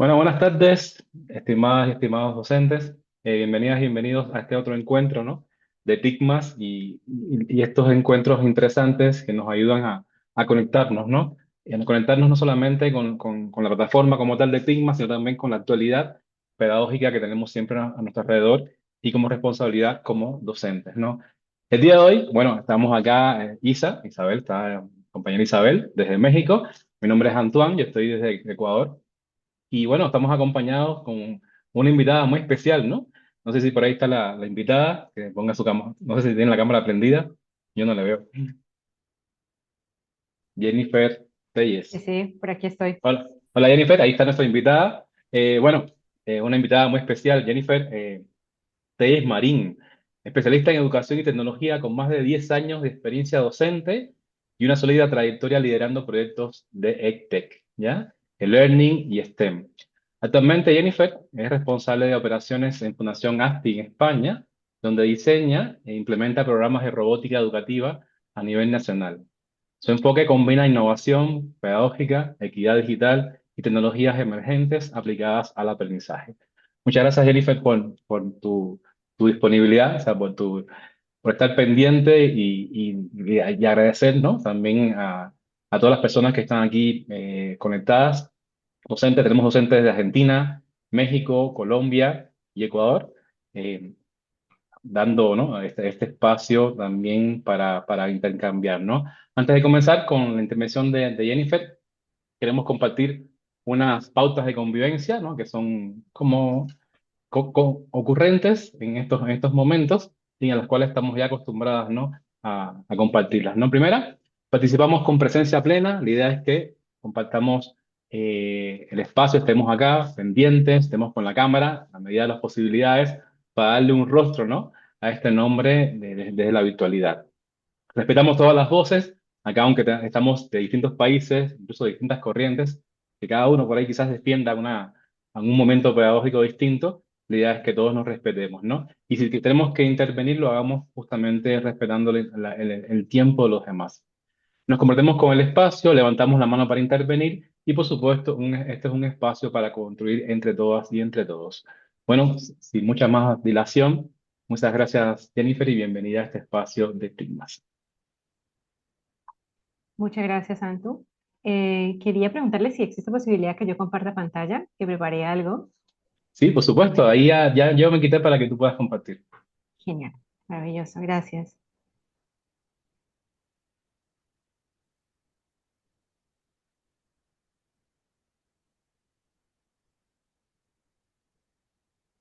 Bueno, buenas tardes, estimadas y estimados docentes. Bienvenidas y bienvenidos a este otro encuentro, ¿no? De TICMAS y estos encuentros interesantes que nos ayudan a conectarnos, ¿no? Y a conectarnos no solamente con la plataforma como tal de TICMAS, sino también con la actualidad pedagógica que tenemos siempre a nuestro alrededor y como responsabilidad como docentes, ¿no? El día de hoy, bueno, estamos acá, Isabel, está compañera Isabel desde México. Mi nombre es Antoine, yo estoy desde Ecuador. Y bueno, estamos acompañados con una invitada muy especial, ¿no? No sé si por ahí está la invitada, que ponga su cámara, no sé si tiene la cámara prendida, yo no la veo. Jennifer Sí, Telles. sí, por aquí estoy. Hola, hola Jennifer, ahí está nuestra invitada. Una invitada muy especial, Jennifer Telles Marín, especialista en educación y tecnología con más de 10 años de experiencia docente y una sólida trayectoria liderando proyectos de EdTech, ¿ya? El Learning y STEM. Actualmente Jennifer es responsable de operaciones en Fundación ASTI en España, donde diseña e implementa programas de robótica educativa a nivel nacional. Su enfoque combina innovación pedagógica, equidad digital y tecnologías emergentes aplicadas al aprendizaje. Muchas gracias, Jennifer, por tu disponibilidad, o sea, por estar pendiente y agradecer, ¿no? También a todas las personas que están aquí conectadas. Docentes, tenemos docentes de Argentina, México, Colombia y Ecuador. eh, Dando, ¿no? este espacio también para intercambiar, ¿no? Antes de comenzar con la intervención de Jennifer, queremos compartir unas pautas de convivencia, ¿no? Que son como ocurrentes en estos momentos y en las cuales estamos ya acostumbradas, ¿no? A compartirlas, ¿no? Primera, participamos con presencia plena. La idea es que compartamos el espacio, estemos acá, pendientes, estemos con la cámara, a medida de las posibilidades, para darle un rostro, ¿no? A este nombre desde la virtualidad. Respetamos todas las voces, acá aunque estamos de distintos países, incluso de distintas corrientes, que cada uno por ahí quizás defienda algún momento pedagógico distinto, la idea es que todos nos respetemos, ¿no? Y si tenemos que intervenir, lo hagamos justamente respetando el tiempo de los demás. Nos comprometemos con el espacio, levantamos la mano para intervenir y por supuesto, este es un espacio para construir entre todas y entre todos. Bueno, sin mucha más dilación, muchas gracias Jennifer y bienvenida a este espacio de Stigmas. Muchas gracias, Santu. Quería preguntarle si existe posibilidad que yo comparta pantalla, que preparé algo. Sí, por supuesto, ahí ya yo me quité para que tú puedas compartir. Genial, maravilloso, gracias.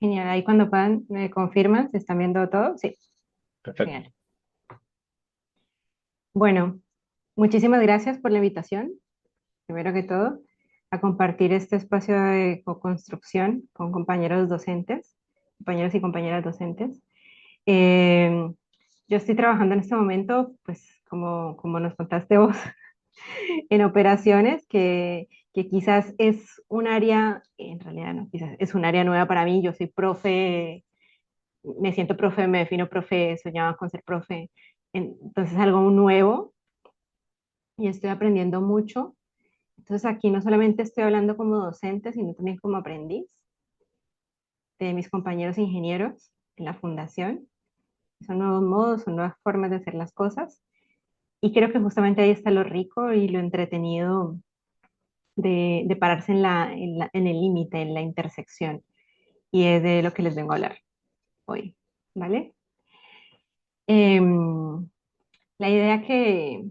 Genial, ahí cuando puedan me confirman, ¿se están viendo todo? Sí, Perfecto. genial. Bueno, muchísimas gracias por la invitación, primero que todo, a compartir este espacio de co-construcción con compañeros docentes, compañeros y compañeras docentes. Eh, yo estoy trabajando en este momento, pues como nos contaste vos, en operaciones, que quizás es un área, en realidad no, quizás es un área nueva para mí. Yo soy profe, me siento profe, me defino profe, soñaba con ser profe, entonces algo nuevo y estoy aprendiendo mucho. Entonces aquí no solamente estoy hablando como docente, sino también como aprendiz de mis compañeros ingenieros en la fundación. Son nuevos modos, son nuevas formas de hacer las cosas. Y creo que justamente ahí está lo rico y lo entretenido de pararse en el límite, en la intersección. Y es de lo que les vengo a hablar hoy, ¿vale? Em, la idea que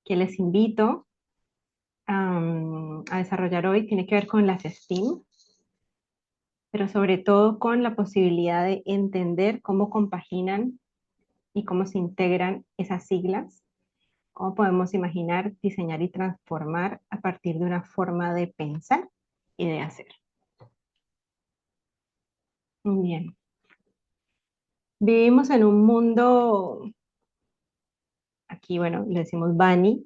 les invito a desarrollar hoy tiene que ver con las STEAM, pero sobre todo con la posibilidad de entender cómo compaginan y cómo se integran esas siglas, cómo podemos imaginar, diseñar y transformar a partir de una forma de pensar y de hacer. Muy bien. Vivimos en un mundo, aquí, bueno, le decimos Bani,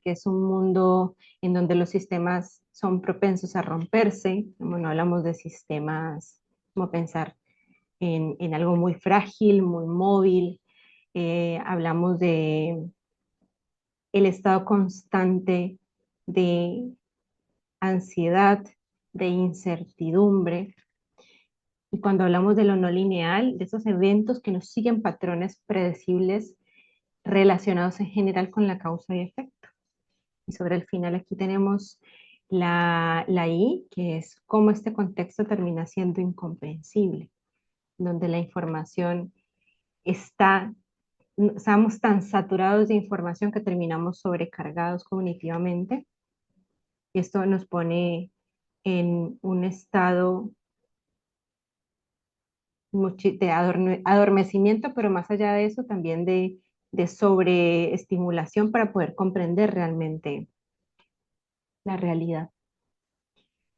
que es un mundo en donde los sistemas son propensos a romperse. Bueno, hablamos de sistemas, como pensar en algo muy frágil, muy móvil. Hablamos de el estado constante de ansiedad de incertidumbre. Y cuando hablamos de lo no lineal, de esos eventos que nos siguen patrones predecibles relacionados en general con la causa y efecto. Y sobre el final aquí tenemos la I, que es cómo este contexto termina siendo incomprensible, donde la información está, estamos tan saturados de información que terminamos sobrecargados cognitivamente. Y esto nos pone en un estado de adormecimiento, pero más allá de eso, también de sobreestimulación para poder comprender realmente la realidad.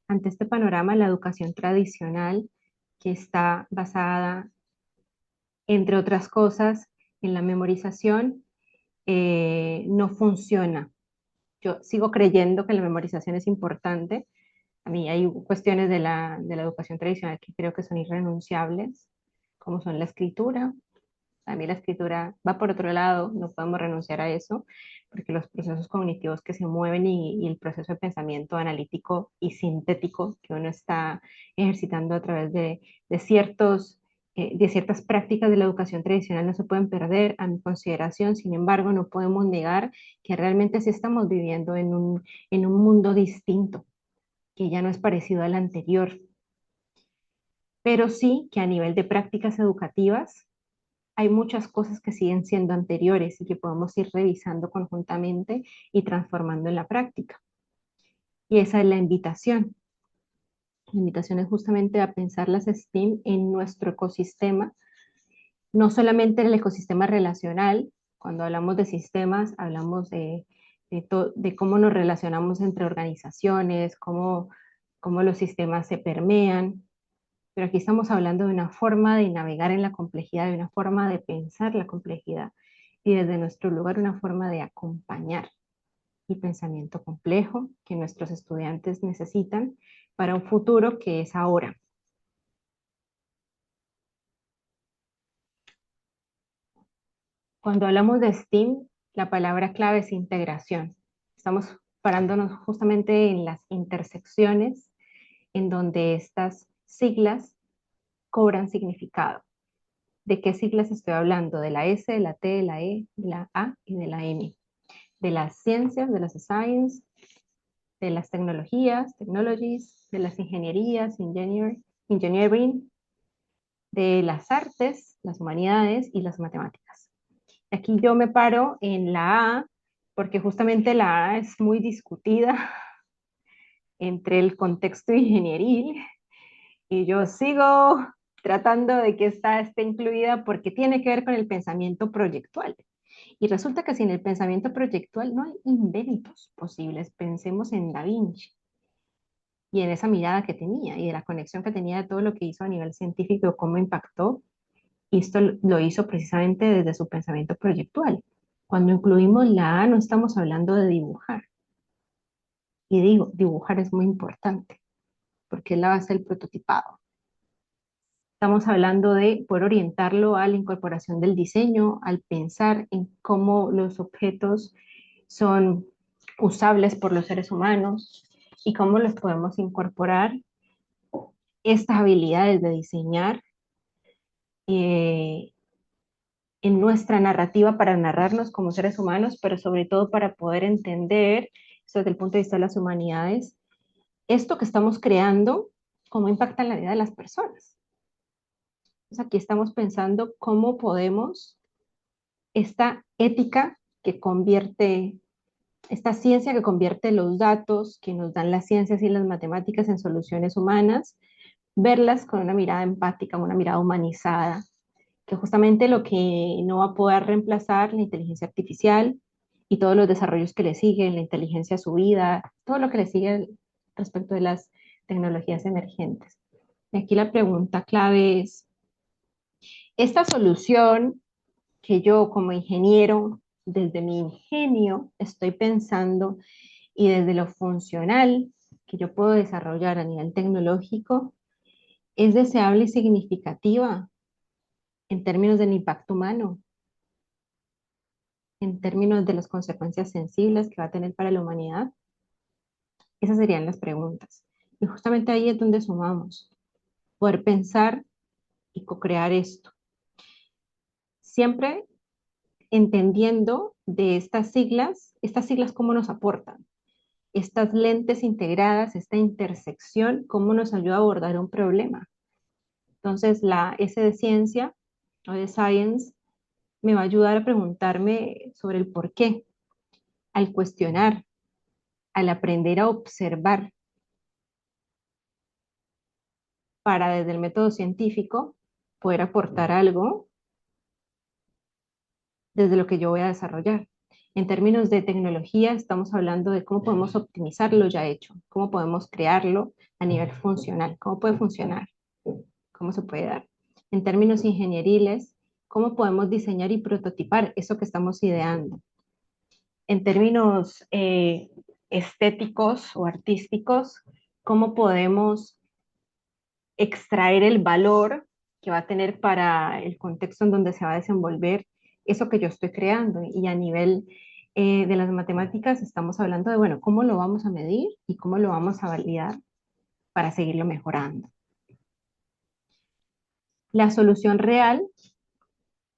Ante este panorama, la educación tradicional, que está basada, entre otras cosas, en la memorización, no funciona. Yo sigo creyendo que la memorización es importante. A mí hay cuestiones de la educación tradicional que creo que son irrenunciables, como son la escritura. A mí la escritura va por otro lado, no podemos renunciar a eso, porque los procesos cognitivos que se mueven y el proceso de pensamiento analítico y sintético que uno está ejercitando a través de de ciertas prácticas de la educación tradicional no se pueden perder a mi consideración. Sin embargo, no podemos negar que realmente sí estamos viviendo en un mundo distinto, que ya no es parecido al anterior, pero sí que a nivel de prácticas educativas hay muchas cosas que siguen siendo anteriores y que podemos ir revisando conjuntamente y transformando en la práctica. Y esa es la invitación. La invitación es justamente a pensar las STEAM en nuestro ecosistema, no solamente en el ecosistema relacional. Cuando hablamos de sistemas, hablamos de cómo nos relacionamos entre organizaciones, cómo los sistemas se permean, pero aquí estamos hablando de una forma de navegar en la complejidad, de una forma de pensar la complejidad y desde nuestro lugar una forma de acompañar el pensamiento complejo que nuestros estudiantes necesitan para un futuro que es ahora. Cuando hablamos de STEAM, la palabra clave es integración. Estamos parándonos justamente en las intersecciones en donde estas siglas cobran significado. ¿De qué siglas estoy hablando? De la S, de la T, de la E, de la A y de la M. De las ciencias, de las science, de las tecnologías, technologies, de las ingenierías, engineering, de las artes, las humanidades y las matemáticas. Aquí yo me paro en la A, porque justamente la A es muy discutida entre el contexto ingenieril y yo sigo tratando de que esta esté incluida porque tiene que ver con el pensamiento proyectual. Y resulta que sin el pensamiento proyectual no hay inventos posibles. Pensemos en Da Vinci y en esa mirada que tenía y de la conexión que tenía de todo lo que hizo a nivel científico, cómo impactó. Y esto lo hizo precisamente desde su pensamiento proyectual. Cuando incluimos la A, no estamos hablando de dibujar. Y digo, dibujar es muy importante porque es la base del prototipado. Estamos hablando de poder orientarlo a la incorporación del diseño, al pensar en cómo los objetos son usables por los seres humanos y cómo los podemos incorporar estas habilidades de diseñar eh, en nuestra narrativa para narrarnos como seres humanos, pero sobre todo para poder entender, esto desde el punto de vista de las humanidades, esto que estamos creando, cómo impacta en la vida de las personas. Entonces aquí estamos pensando cómo podemos esta ética que convierte, esta ciencia que convierte los datos que nos dan las ciencias y las matemáticas en soluciones humanas, verlas con una mirada empática, una mirada humanizada, que justamente lo que no va a poder reemplazar la inteligencia artificial y todos los desarrollos que le siguen, la inteligencia subida, todo lo que le sigue respecto de las tecnologías emergentes. Y aquí la pregunta clave es, ¿esta solución que yo como ingeniero, desde mi ingenio, estoy pensando y desde lo funcional que yo puedo desarrollar a nivel tecnológico, es deseable y significativa en términos del impacto humano, en términos de las consecuencias sensibles que va a tener para la humanidad? Esas serían las preguntas. Y justamente ahí es donde sumamos, poder pensar y co-crear esto. Siempre entendiendo de estas siglas cómo nos aportan, estas lentes integradas, esta intersección, cómo nos ayuda a abordar un problema. Entonces, la S de ciencia o de science me va a ayudar a preguntarme sobre el por qué, al cuestionar, al aprender a observar, para desde el método científico poder aportar algo desde lo que yo voy a desarrollar. En términos de tecnología, estamos hablando de cómo podemos optimizar lo ya hecho, cómo podemos crearlo a nivel funcional, cómo puede funcionar, cómo se puede dar. En términos ingenieriles, cómo podemos diseñar y prototipar eso que estamos ideando. En términos estéticos o artísticos, cómo podemos extraer el valor que va a tener para el contexto en donde se va a desenvolver eso que yo estoy creando. Y a nivel de las matemáticas estamos hablando de, bueno, cómo lo vamos a medir y cómo lo vamos a validar para seguirlo mejorando. La solución real,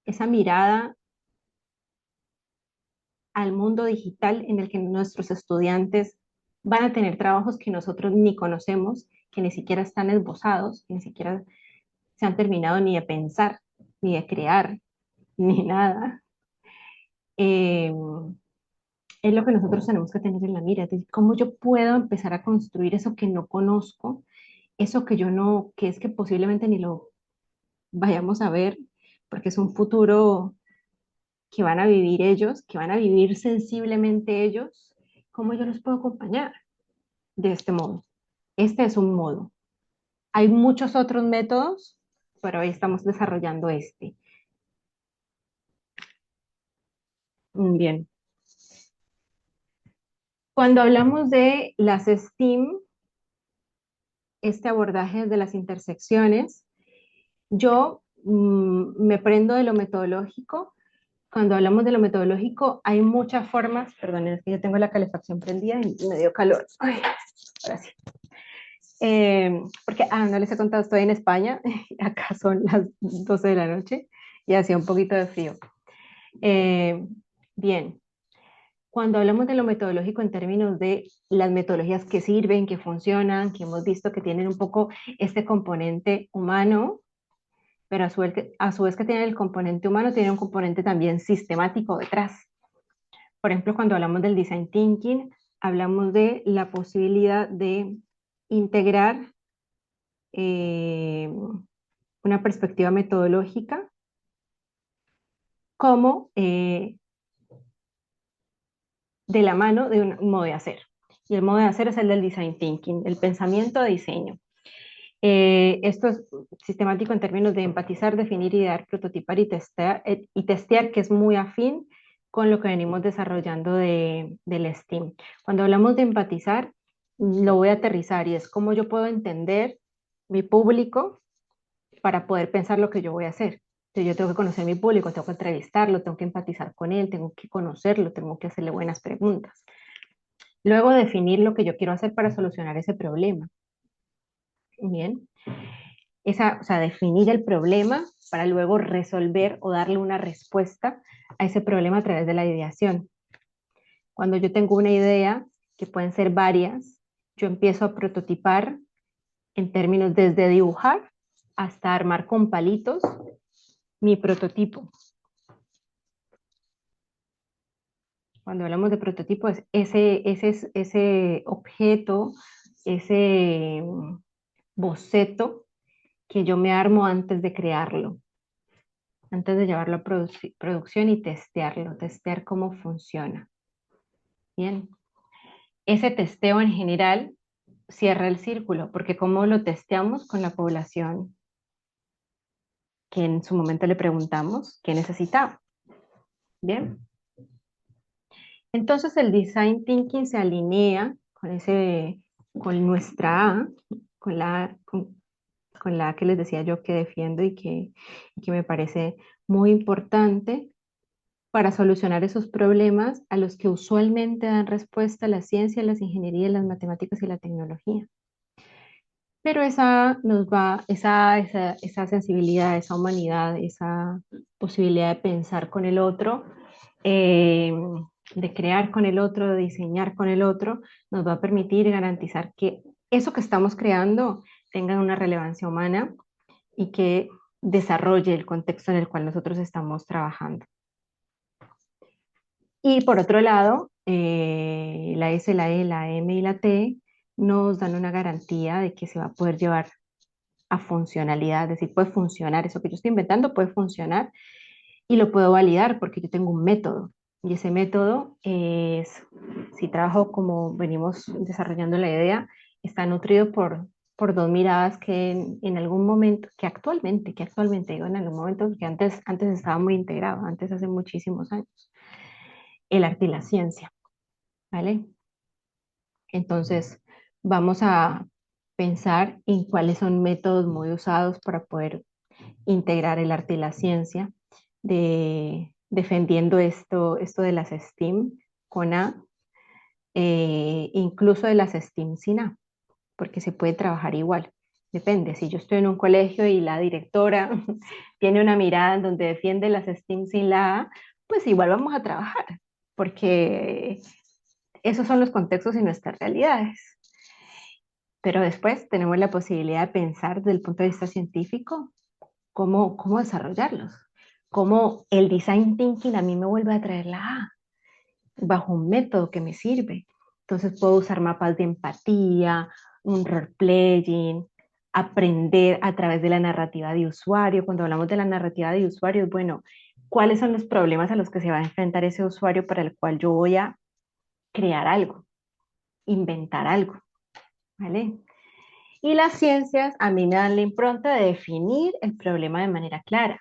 esa mirada al mundo digital en el que nuestros estudiantes van a tener trabajos que nosotros ni conocemos, que ni siquiera están esbozados, que ni siquiera se han terminado ni de pensar, ni de crear, ni nada. Eh, es lo que nosotros tenemos que tener en la mira, es decir, cómo yo puedo empezar a construir eso que no conozco, eso que yo no, que es que posiblemente ni lo vayamos a ver, porque es un futuro que van a vivir ellos, que van a vivir sensiblemente ellos, cómo yo los puedo acompañar de este modo. Este es un modo. Hay muchos otros métodos, pero hoy estamos desarrollando este. Bien. Cuando hablamos de las STEAM, este abordaje de las intersecciones, yo me prendo de lo metodológico. Cuando hablamos de lo metodológico, hay muchas formas, perdón, es que yo tengo la calefacción prendida y me dio calor. Ay, ahora sí. Porque, no les he contado, estoy en España, acá son las 12 de la noche y hacía un poquito de frío. Eh, bien, cuando hablamos de lo metodológico en términos de las metodologías que sirven, que funcionan, que hemos visto que tienen un poco este componente humano, pero a su vez que tienen el componente humano, tienen un componente también sistemático detrás. Por ejemplo, cuando hablamos del design thinking, hablamos de la posibilidad de integrar una perspectiva metodológica como de la mano de un modo de hacer. Y el modo de hacer es el del design thinking, el pensamiento de diseño. Esto es sistemático en términos de empatizar, definir, idear, prototipar y testear, que es muy afín con lo que venimos desarrollando del STEAM. Cuando hablamos de empatizar, lo voy a aterrizar y es cómo yo puedo entender mi público para poder pensar lo que yo voy a hacer. Entonces, yo tengo que conocer mi público, tengo que entrevistarlo, tengo que empatizar con él, tengo que conocerlo, tengo que hacerle buenas preguntas. Luego definir lo que yo quiero hacer para solucionar ese problema. Bien, o sea, definir el problema para luego resolver o darle una respuesta a ese problema a través de la ideación. Cuando yo tengo una idea, que pueden ser varias, yo empiezo a prototipar en términos desde dibujar hasta armar con palitos mi prototipo. Cuando hablamos de prototipo es ese objeto, ese boceto que yo me armo antes de crearlo, antes de llevarlo a producción y testearlo, testear cómo funciona. Bien, ese testeo en general cierra el círculo, porque cómo lo testeamos con la población que en su momento le preguntamos qué necesitaba. Bien, entonces el design thinking se alinea con nuestra A, con la que les decía yo que defiendo y que me parece muy importante para solucionar esos problemas a los que usualmente dan respuesta la ciencia, las ingenierías, las matemáticas y la tecnología. pero esa sensibilidad, esa humanidad, esa posibilidad de pensar con el otro, eh, de crear con el otro, de diseñar con el otro, nos va a permitir garantizar que eso que estamos creando tenga una relevancia humana y que desarrolle el contexto en el cual nosotros estamos trabajando. Y por otro lado, la S, la E, la M y la T nos dan una garantía de que se va a poder llevar a funcionalidad, es decir, puede funcionar, eso que yo estoy inventando puede funcionar y lo puedo validar porque yo tengo un método. Y ese método es, si trabajo como venimos desarrollando la idea, está nutrido por dos miradas que en algún momento, que actualmente digo en algún momento, que antes estaba muy integrado, antes hace muchísimos años, el arte y la ciencia, ¿vale? Entonces, vamos a pensar en cuáles son métodos muy usados para poder integrar el arte y la ciencia, defendiendo esto de las STEAM con A, incluso de las STEAM sin A, porque se puede trabajar igual. Depende, si yo estoy en un colegio y la directora tiene una mirada en donde defiende las STEAM sin la A, pues igual vamos a trabajar, porque esos son los contextos y nuestras realidades. Pero después tenemos la posibilidad de pensar desde el punto de vista científico cómo desarrollarlos, cómo el design thinking a mí me vuelve a traer la A, bajo un método que me sirve. Entonces puedo usar mapas de empatía, un role-playing, aprender a través de la narrativa de usuario. Cuando hablamos de la narrativa de usuario, bueno, ¿cuáles son los problemas a los que se va a enfrentar ese usuario para el cual yo voy a crear algo, inventar algo? ¿Vale? Y las ciencias a mí me dan la impronta de definir el problema de manera clara,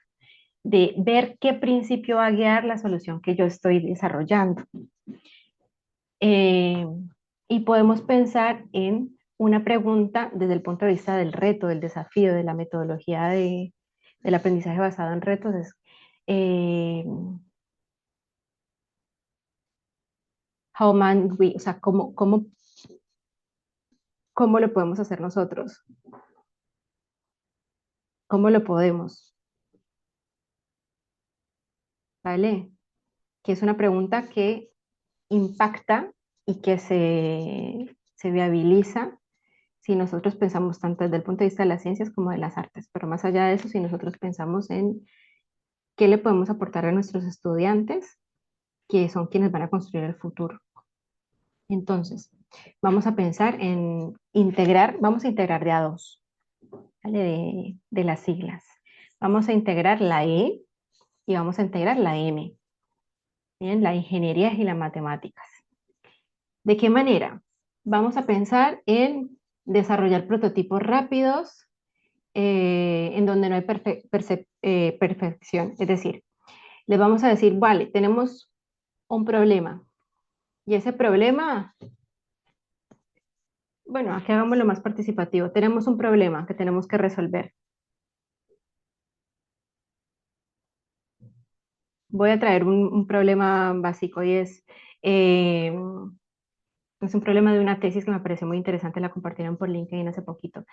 de ver qué principio va a guiar la solución que yo estoy desarrollando. Eh, y podemos pensar en una pregunta desde el punto de vista del reto, del desafío, de la metodología del aprendizaje basado en retos. Es, eh, how man we, o sea, cómo lo podemos hacer nosotros, cómo lo podemos, ¿vale? Que es una pregunta que impacta y que se viabiliza si nosotros pensamos tanto desde el punto de vista de las ciencias como de las artes, pero más allá de eso, si nosotros pensamos en qué le podemos aportar a nuestros estudiantes, que son quienes van a construir el futuro. Entonces, vamos a pensar en integrar, vamos a integrar de a dos, ¿vale? De las siglas. Vamos a integrar la E y vamos a integrar la M, ¿bien? La ingeniería y las matemáticas. ¿De qué manera? Vamos a pensar en desarrollar prototipos rápidos en donde no hay perfección. Es decir, les vamos a decir, vale, tenemos un problema y ese problema, bueno, aquí hagámoslo más participativo. Tenemos un problema que tenemos que resolver. Voy a traer un problema básico y eh, es un problema de una tesis que me pareció muy interesante, la compartieron por LinkedIn hace poquito.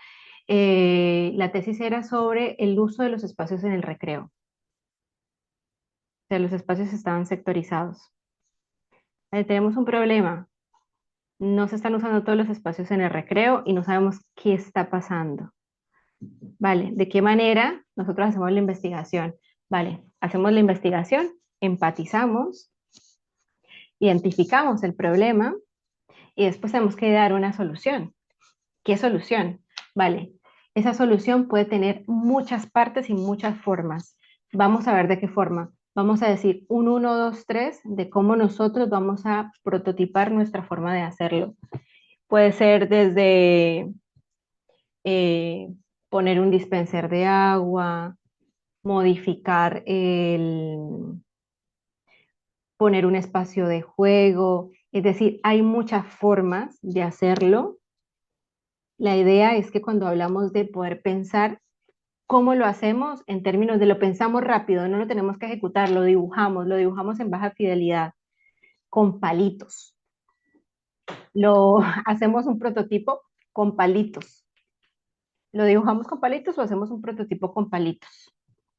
La tesis era sobre el uso de los espacios en el recreo. O sea, los espacios estaban sectorizados. Tenemos un problema. No se están usando todos los espacios en el recreo y no sabemos qué está pasando. Vale, ¿de qué manera nosotros hacemos la investigación? Vale, hacemos la investigación, empatizamos, identificamos el problema y después tenemos que dar una solución. ¿Qué solución? Vale, esa solución puede tener muchas partes y muchas formas. Vamos a ver de qué forma. Vamos a decir un uno, 2, 3 de cómo nosotros vamos a prototipar nuestra forma de hacerlo. Puede ser desde eh, poner un dispenser de agua, modificar poner un espacio de juego, es decir, hay muchas formas de hacerlo. La idea es que cuando hablamos de poder pensar cómo lo hacemos en términos de lo pensamos rápido, no lo tenemos que ejecutar, lo dibujamos en baja fidelidad, con palitos. Lo hacemos un prototipo con palitos. ¿Lo dibujamos con palitos o hacemos un prototipo con palitos?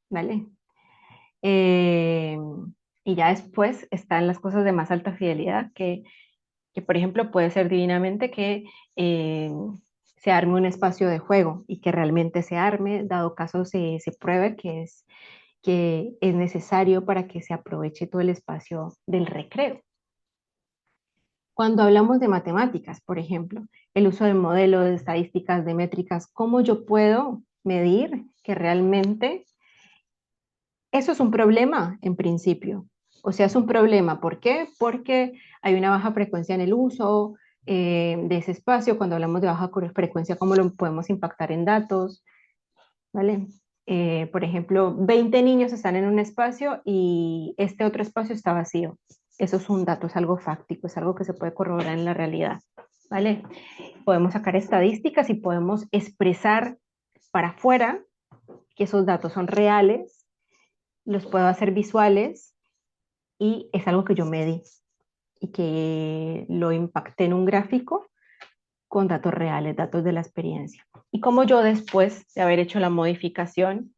¿Vale? Eh, y ya después están las cosas de más alta fidelidad, que por ejemplo puede ser divinamente que eh, se arme un espacio de juego y que realmente se arme, dado caso se pruebe que es necesario para que se aproveche todo el espacio del recreo. Cuando hablamos de matemáticas, por ejemplo, el uso de modelos, de estadísticas, de métricas, ¿cómo yo puedo medir que realmente eso es un problema en principio? O sea, es un problema. ¿Por qué? Porque hay una baja frecuencia en el uso de ese espacio. Cuando hablamos de baja frecuencia, ¿cómo lo podemos impactar en datos? ¿Vale? Por ejemplo, 20 niños están en un espacio y este otro espacio está vacío. Eso es un dato, es algo fáctico, es algo que se puede corroborar en la realidad. ¿Vale? Podemos sacar estadísticas y podemos expresar para afuera que esos datos son reales, los puedo hacer visuales y es algo que yo medí y que lo impacté en un gráfico con datos reales, datos de la experiencia. Y como yo después de haber hecho la modificación,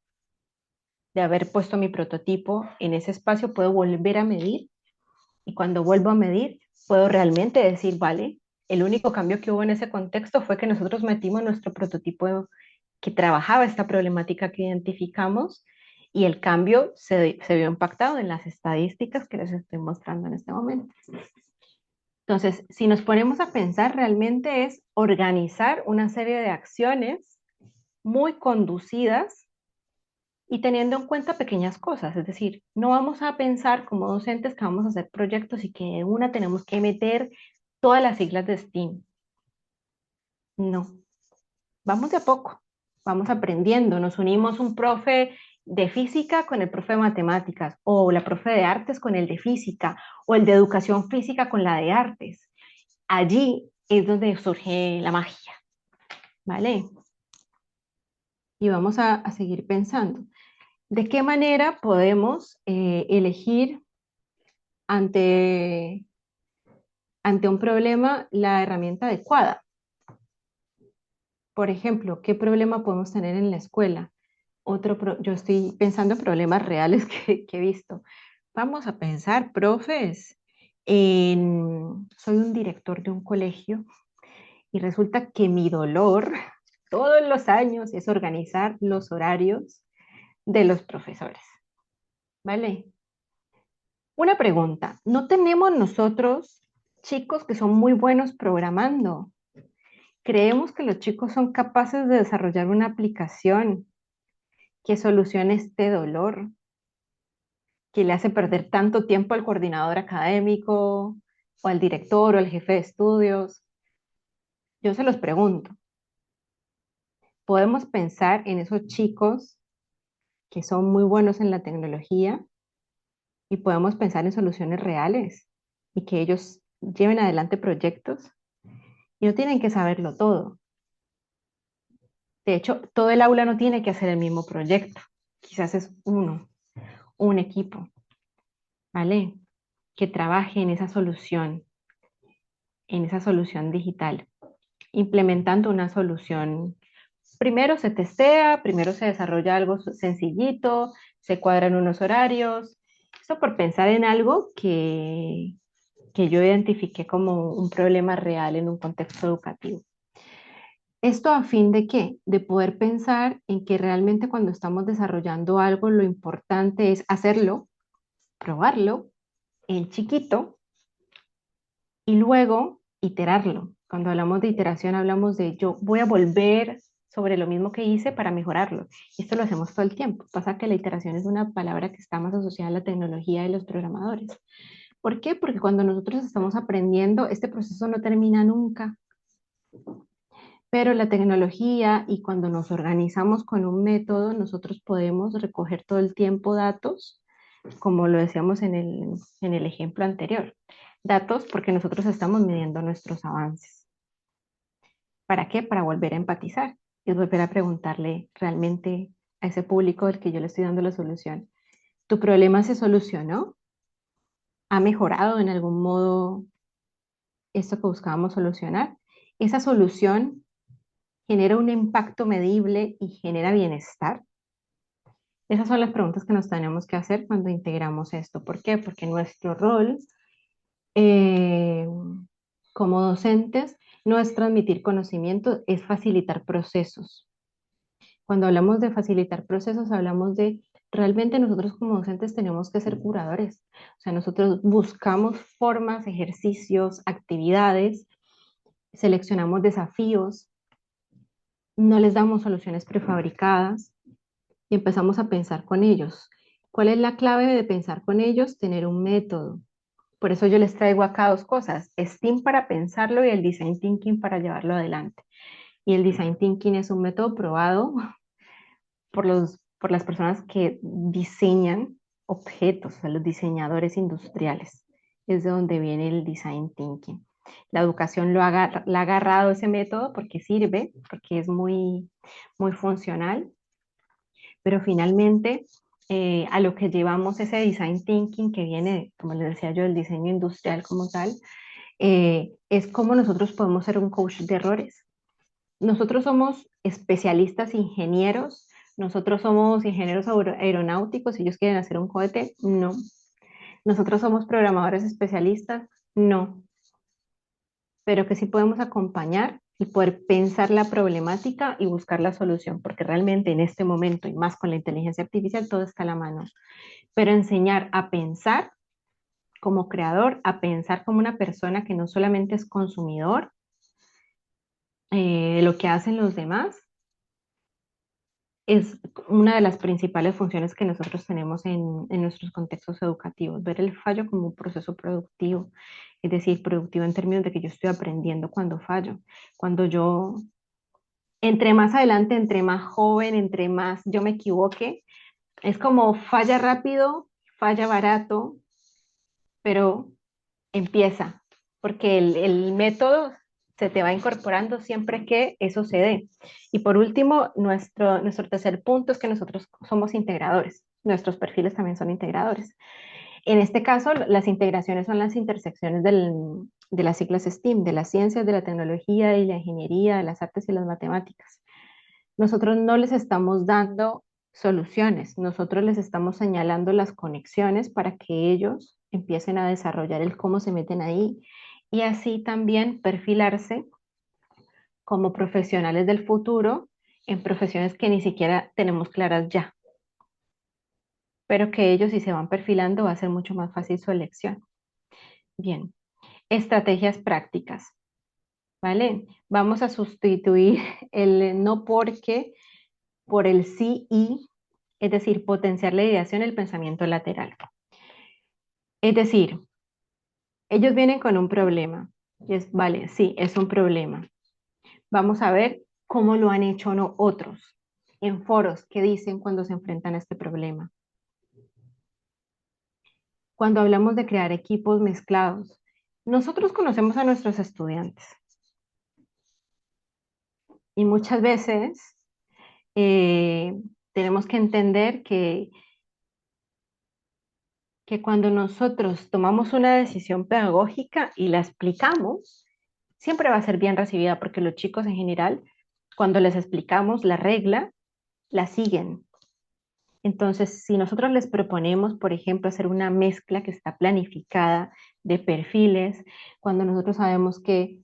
de haber puesto mi prototipo en ese espacio, puedo volver a medir y cuando vuelvo a medir, puedo realmente decir, vale, el único cambio que hubo en ese contexto fue que nosotros metimos nuestro prototipo que trabajaba esta problemática que identificamos y el cambio se vio impactado en las estadísticas que les estoy mostrando en este momento. Entonces, si nos ponemos a pensar, realmente es organizar una serie de acciones muy conducidas y teniendo en cuenta pequeñas cosas, es decir, no vamos a pensar como docentes que vamos a hacer proyectos y que de una tenemos que meter todas las siglas de STEAM. No, vamos de a poco, vamos aprendiendo, nos unimos un profe de física con el profe de matemáticas, o la profe de artes con el de física, o el de educación física con la de artes. Allí es donde surge la magia, ¿vale? Y vamos a seguir pensando. ¿De qué manera podemos elegir ante, ante un problema la herramienta adecuada? Por ejemplo, ¿qué problema podemos tener en la escuela? Yo estoy pensando en problemas reales que he visto. Vamos a pensar, profes, soy un director de un colegio y resulta que mi dolor todos los años es organizar los horarios de los profesores, ¿vale? Una pregunta, ¿no tenemos nosotros chicos que son muy buenos programando? Creemos que los chicos son capaces de desarrollar una aplicación que solucione este dolor, que le hace perder tanto tiempo al coordinador académico o al director o al jefe de estudios. Yo se los pregunto, ¿podemos pensar en esos chicos que son muy buenos en la tecnología y podemos pensar en soluciones reales y que ellos lleven adelante proyectos y no tienen que saberlo todo? De hecho, todo el aula no tiene que hacer el mismo proyecto. Quizás es uno, un equipo, ¿vale? Que trabaje en esa solución digital, implementando una solución. Primero se testea, primero se desarrolla algo sencillito, se cuadran unos horarios. Eso por pensar en algo que yo identifiqué como un problema real en un contexto educativo. ¿Esto a fin de qué? De poder pensar en que realmente cuando estamos desarrollando algo, lo importante es hacerlo, probarlo en chiquito y luego iterarlo. Cuando hablamos de iteración, hablamos de yo voy a volver sobre lo mismo que hice para mejorarlo. Y esto lo hacemos todo el tiempo. Pasa que la iteración es una palabra que está más asociada a la tecnología de los programadores. ¿Por qué? Porque cuando nosotros estamos aprendiendo, este proceso no termina nunca. Pero la tecnología y cuando nos organizamos con un método, nosotros podemos recoger todo el tiempo datos, como lo decíamos en el ejemplo anterior. Datos porque nosotros estamos midiendo nuestros avances. ¿Para qué? Para volver a empatizar y volver a preguntarle realmente a ese público al que yo le estoy dando la solución. ¿Tu problema se solucionó? ¿Ha mejorado en algún modo esto que buscábamos solucionar? Esa solución ¿Genera un impacto medible y genera bienestar? Esas son las preguntas que nos tenemos que hacer cuando integramos esto. ¿Por qué? Porque nuestro rol eh, como docentes no es transmitir conocimiento, es facilitar procesos. Cuando hablamos de facilitar procesos, hablamos de realmente nosotros como docentes tenemos que ser curadores. O sea, nosotros buscamos formas, ejercicios, actividades, seleccionamos desafíos, no les damos soluciones prefabricadas y empezamos a pensar con ellos. ¿Cuál es la clave de pensar con ellos? Tener un método. Por eso yo les traigo acá dos cosas, STEAM para pensarlo y el Design Thinking para llevarlo adelante. Y el Design Thinking es un método probado por las personas que diseñan objetos, o sea, los diseñadores industriales. Es de donde viene el Design Thinking. La educación la ha agarrado ese método porque sirve, porque es muy funcional, pero finalmente a lo que llevamos ese Design Thinking que viene, como les decía yo, del diseño industrial como tal, es cómo nosotros podemos ser un coach de errores. Nosotros somos especialistas ingenieros, nosotros somos ingenieros aeronáuticos, si ellos quieren hacer un cohete, no. Nosotros somos programadores especialistas, no. Pero que sí podemos acompañar y poder pensar la problemática y buscar la solución, porque realmente en este momento, y más con la inteligencia artificial, todo está a la mano. Pero enseñar a pensar como creador, a pensar como una persona que no solamente es consumidor de lo que hacen los demás, es una de las principales funciones que nosotros tenemos en nuestros contextos educativos, ver el fallo como un proceso productivo, es decir, productivo en términos de que yo estoy aprendiendo cuando fallo, cuando yo, entre más adelante, entre más joven, entre más yo me equivoque, es como falla rápido, falla barato, pero empieza, porque el método se te va incorporando siempre que eso se dé. Y por último, nuestro tercer punto es que nosotros somos integradores. Nuestros perfiles también son integradores. En este caso, las integraciones son las intersecciones de las siglas STEAM, de las ciencias, de la tecnología y la ingeniería, de las artes y las matemáticas. Nosotros no les estamos dando soluciones, nosotros les estamos señalando las conexiones para que ellos empiecen a desarrollar el cómo se meten ahí y así también perfilarse como profesionales del futuro en profesiones que ni siquiera tenemos claras ya, pero que ellos si se van perfilando va a ser mucho más fácil su elección. Bien, estrategias prácticas, ¿vale? Vamos a sustituir el no porque por el sí y, es decir, potenciar la ideación y el pensamiento lateral. Es decir, ellos vienen con un problema. Y es, vale, sí, es un problema. Vamos a ver cómo lo han hecho no otros en foros que dicen cuando se enfrentan a este problema. Cuando hablamos de crear equipos mezclados, nosotros conocemos a nuestros estudiantes y muchas veces eh, tenemos que entender que cuando nosotros tomamos una decisión pedagógica y la explicamos, siempre va a ser bien recibida porque los chicos en general, cuando les explicamos la regla, la siguen. Entonces, si nosotros les proponemos, por ejemplo, hacer una mezcla que está planificada de perfiles, cuando nosotros sabemos que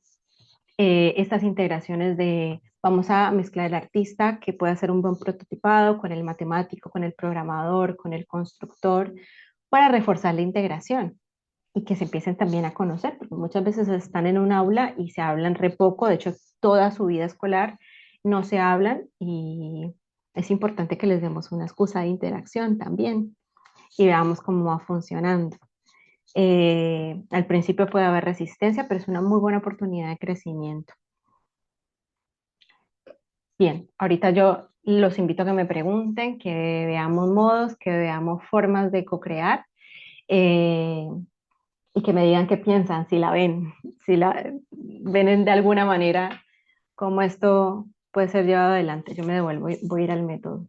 estas integraciones de vamos a mezclar el artista que puede hacer un buen prototipado con el matemático, con el programador, con el constructor, para reforzar la integración y que se empiecen también a conocer, porque muchas veces están en un aula y se hablan re poco, de hecho toda su vida escolar no se hablan y es importante que les demos una excusa de interacción también y veamos cómo va funcionando. Al principio puede haber resistencia, pero es una muy buena oportunidad de crecimiento. Bien, ahorita yo los invito a que me pregunten, que veamos modos, que veamos formas de co-crear. Eh, y que me digan qué piensan, si la ven, si la ven de alguna manera cómo esto puede ser llevado adelante. Yo me devuelvo, y voy a ir al método.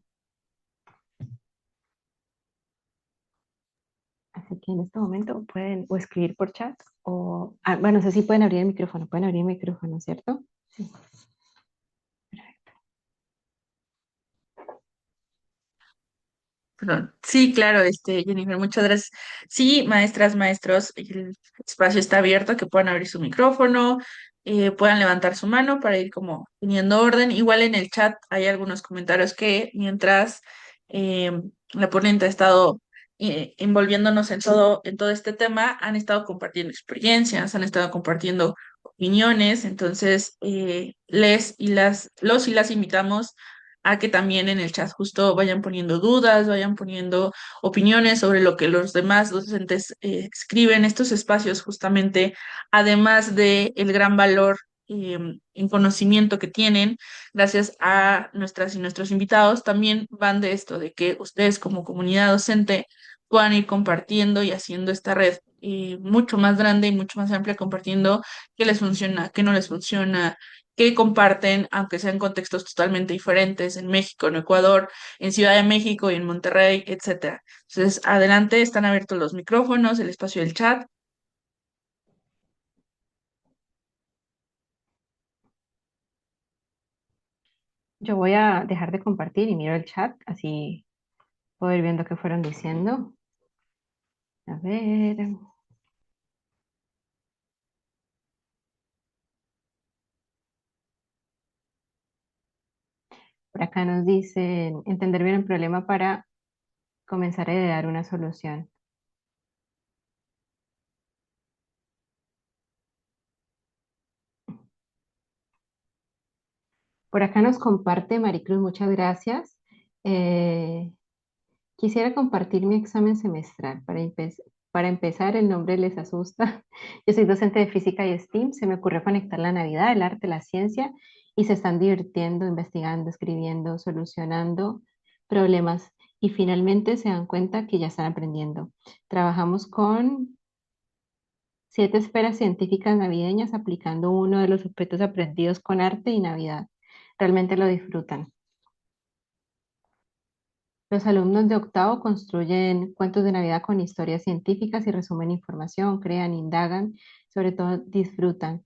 Así que en este momento pueden o escribir por chat o, bueno, no sé si pueden abrir el micrófono, ¿cierto? Sí. Perdón. Sí, claro, Jennifer, muchas gracias. Sí, maestras, maestros, el espacio está abierto, que puedan abrir su micrófono, puedan levantar su mano para ir como teniendo orden. Igual en el chat hay algunos comentarios que mientras eh, la ponente ha estado envolviéndonos en todo este tema, han estado compartiendo experiencias, han estado compartiendo opiniones. Entonces, los y las invitamos a que también en el chat justo vayan poniendo dudas, vayan poniendo opiniones sobre lo que los demás docentes escriben. Estos espacios justamente, además de el gran valor en conocimiento que tienen, gracias a nuestras y nuestros invitados, también van de esto, de que ustedes como comunidad docente puedan ir compartiendo y haciendo esta red mucho más grande y mucho más amplia, compartiendo qué les funciona, qué no les funciona, que comparten, aunque sean contextos totalmente diferentes, en México, en Ecuador, en Ciudad de México y en Monterrey, etcétera. Entonces, adelante, están abiertos los micrófonos, el espacio del chat. Yo voy a dejar de compartir y miro el chat, así puedo ir viendo qué fueron diciendo. A ver, por acá nos dicen entender bien el problema para comenzar a idear una solución. Por acá nos comparte Maricruz, muchas gracias. Eh, Quisiera compartir mi examen semestral. Para empezar, el nombre les asusta. Yo soy docente de física y STEAM. Se me ocurrió conectar la Navidad, el arte, la ciencia y se están divirtiendo, investigando, escribiendo, solucionando problemas y finalmente se dan cuenta que ya están aprendiendo. Trabajamos con 7 esferas científicas navideñas aplicando uno de los objetos aprendidos con arte y Navidad. Realmente lo disfrutan. Los alumnos de octavo construyen cuentos de Navidad con historias científicas y resumen información, crean, indagan, sobre todo disfrutan.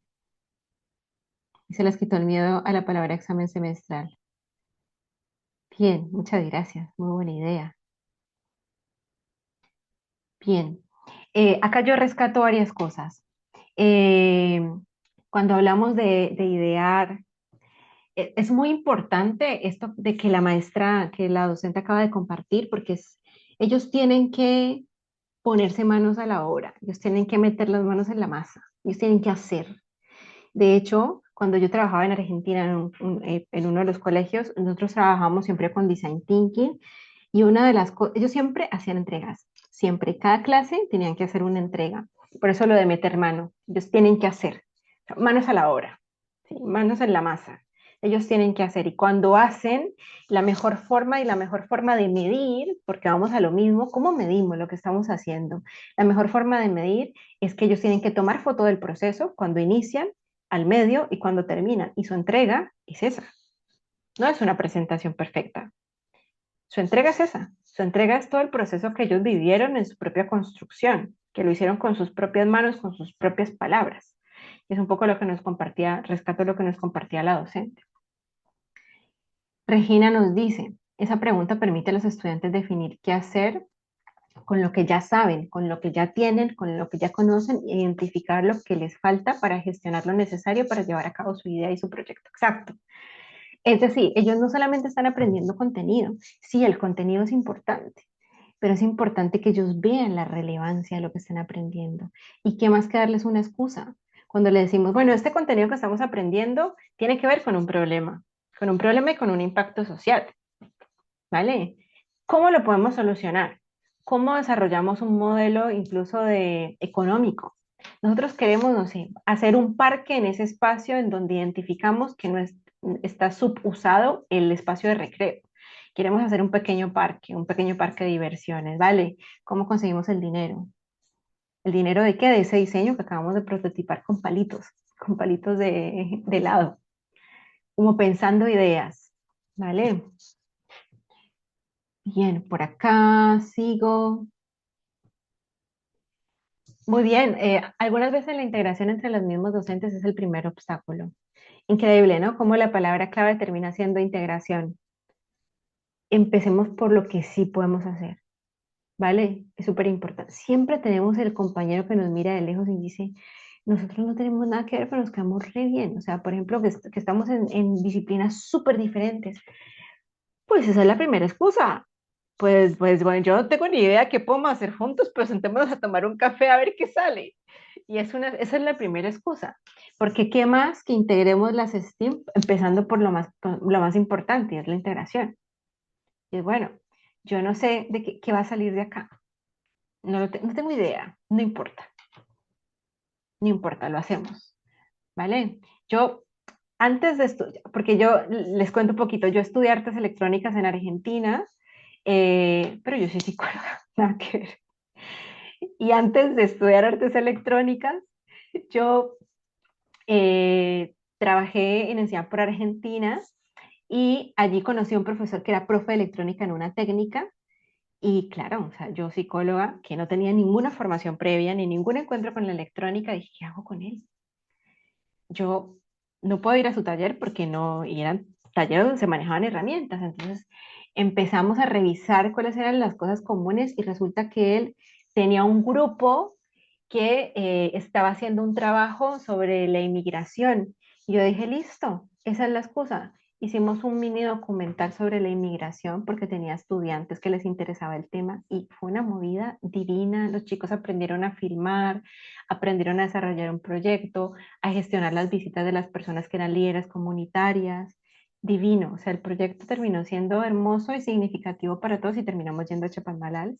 Y se les quitó el miedo a la palabra examen semestral. Bien, muchas gracias. Muy buena idea. Bien. Acá yo rescato varias cosas. Eh, Cuando hablamos de idear, es muy importante esto de que la maestra, que la docente acaba de compartir, porque ellos tienen que ponerse manos a la obra, ellos tienen que meter las manos en la masa, ellos tienen que hacer. De hecho, cuando yo trabajaba en Argentina en uno de los colegios, nosotros trabajábamos siempre con design thinking y una de las cosas, ellos siempre hacían entregas, siempre, cada clase tenían que hacer una entrega. Por eso lo de meter mano, ellos tienen que hacer, manos a la obra, ¿sí? Manos en la masa. Ellos tienen que hacer y cuando hacen, la mejor forma y la mejor forma de medir, porque vamos a lo mismo, ¿cómo medimos lo que estamos haciendo? La mejor forma de medir es que ellos tienen que tomar foto del proceso cuando inician, al medio y cuando terminan. Y su entrega es esa. No es una presentación perfecta. Su entrega es esa. Su entrega es todo el proceso que ellos vivieron en su propia construcción, que lo hicieron con sus propias manos, con sus propias palabras. Es un poco lo que nos compartía, rescato lo que nos compartía la docente. Regina nos dice, esa pregunta permite a los estudiantes definir qué hacer con lo que ya saben, con lo que ya tienen, con lo que ya conocen, e identificar lo que les falta para gestionar lo necesario para llevar a cabo su idea y su proyecto. Exacto. Es decir, ellos no solamente están aprendiendo contenido, sí, el contenido es importante, pero es importante que ellos vean la relevancia de lo que están aprendiendo. ¿Y qué más que darles una excusa? Cuando le decimos, bueno, este contenido que estamos aprendiendo tiene que ver con un problema y con un impacto social, ¿vale? ¿Cómo lo podemos solucionar? ¿Cómo desarrollamos un modelo incluso de económico? Nosotros queremos, no sé, hacer un parque en ese espacio en donde identificamos que no está subusado el espacio de recreo. Queremos hacer un pequeño parque de diversiones, ¿vale? ¿Cómo conseguimos el dinero? ¿El dinero de qué? De ese diseño que acabamos de prototipar con palitos de helado, como pensando ideas, ¿vale? Bien, por acá sigo. Muy bien, algunas veces la integración entre los mismos docentes es el primer obstáculo. Increíble, ¿no? Cómo la palabra clave termina siendo integración. empecemos por lo que sí podemos hacer, ¿vale? Es súper importante. Siempre tenemos el compañero que nos mira de lejos y dice, nosotros no tenemos nada que ver, pero nos quedamos re bien. O sea, por ejemplo, que estamos en disciplinas súper diferentes. Pues esa es la primera excusa. Pues bueno, yo no tengo ni idea qué podemos hacer juntos, pero sentémonos a tomar un café a ver qué sale. Y esa es la primera excusa. Porque qué más que integremos las STEAM, empezando por lo más importante, es la integración. Y es bueno, yo no sé de qué va a salir de acá. No tengo idea, no importa, no importa, lo hacemos, ¿vale? Yo, antes de estudiar, porque yo les cuento un poquito, yo estudié artes electrónicas en Argentina, pero yo soy psicóloga, nada que ver. Y antes de estudiar artes electrónicas, yo trabajé en Enseñanza por Argentina y allí conocí a un profesor que era profe de electrónica en una técnica. Y claro, o sea, yo psicóloga, que no tenía ninguna formación previa ni ningún encuentro con la electrónica, dije, ¿qué hago con él? Yo no puedo ir a su taller porque no, y eran talleres donde se manejaban herramientas. Entonces empezamos a revisar cuáles eran las cosas comunes y resulta que él tenía un grupo que estaba haciendo un trabajo sobre la inmigración. Y yo dije, listo, esa es la excusa. Hicimos un mini documental sobre la inmigración porque tenía estudiantes que les interesaba el tema y fue una movida divina. Los chicos aprendieron a filmar, aprendieron a desarrollar un proyecto, a gestionar las visitas de las personas que eran líderes comunitarias. Divino, o sea, el proyecto terminó siendo hermoso y significativo para todos y terminamos yendo a Chapadmalal